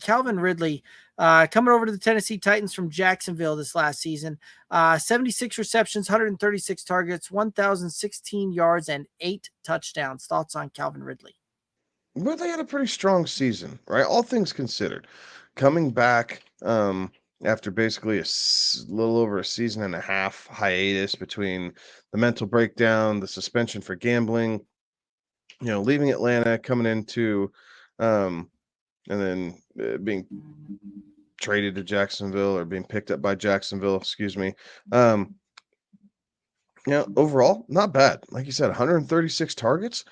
Calvin Ridley, coming over to the Tennessee Titans from Jacksonville this last season. 76 receptions, 136 targets, 1,016 yards, and 8 touchdowns. Thoughts on Calvin Ridley? But they had a pretty strong season, right? All things considered, coming back after basically little over a season and a half hiatus between the mental breakdown, the suspension for gambling, leaving Atlanta, coming into, um, and then being traded to Jacksonville or being picked up by Jacksonville, excuse me. Um, overall, not bad. Like you said, 136 targets.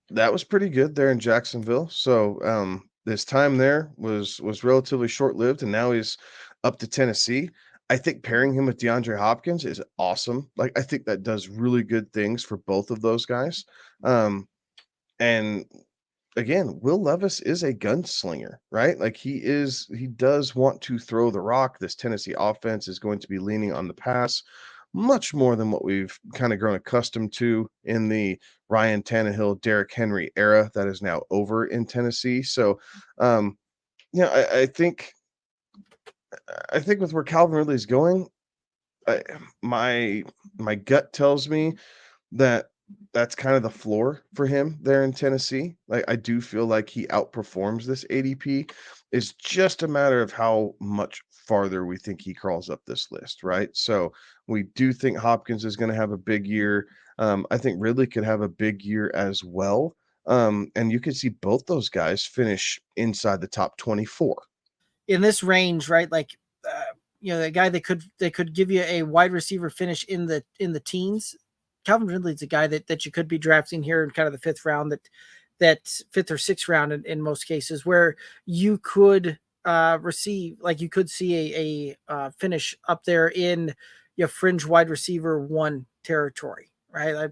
That was pretty good there in Jacksonville. So his time there was relatively short lived, and now he's up to Tennessee. I think pairing him with DeAndre Hopkins is awesome. Like I think that does really good things for both of those guys. And again, Will Levis is a gunslinger, right? Like he does want to throw the rock. This Tennessee offense is going to be leaning on the pass much more than what we've kind of grown accustomed to in the Ryan Tannehill, Derrick Henry era that is now over in Tennessee. So, um, I think with where Calvin Ridley is going, I, my my gut tells me that that's kind of the floor for him there in Tennessee. Like I do feel like he outperforms this ADP. It's just a matter of how much farther we think he crawls up this list, right? So we do think Hopkins is going to have a big year. I think Ridley could have a big year as well. And you could see both those guys finish inside the top 24. In this range, right? Like, the guy that could give you a wide receiver finish in the teens. Calvin Ridley's a guy that you could be drafting here in kind of the fifth round, that fifth or sixth round in most cases, where you could receive, like you could see a finish up there in your fringe wide receiver one territory, right?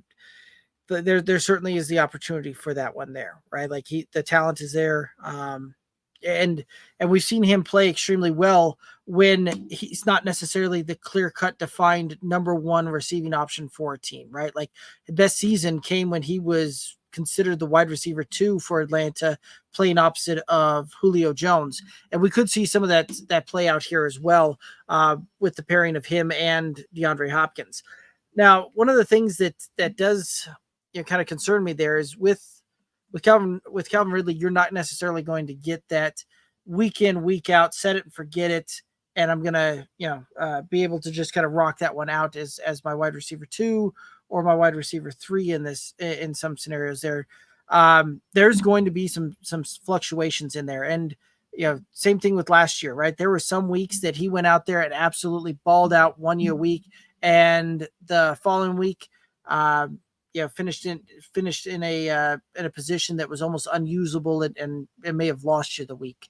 There certainly is the opportunity for that one there, right? Like the talent is there. And we've seen him play extremely well when he's not necessarily the clear cut defined number one receiving option for a team, right? Like the best season came when he was considered the wide receiver two for Atlanta, playing opposite of Julio Jones, and we could see some of that play out here as well, with the pairing of him and DeAndre Hopkins. Now, one of the things that does kind of concern me there is with Calvin Ridley, you're not necessarily going to get that week in, week out, set it and forget it. And I'm gonna, be able to just kind of rock that one out as my wide receiver two or my wide receiver three in some scenarios there. There's going to be some fluctuations in there, and same thing with last year, right? There were some weeks that he went out there and absolutely balled out, won you a week, and the following week, finished in a position that was almost unusable, and may have lost you the week.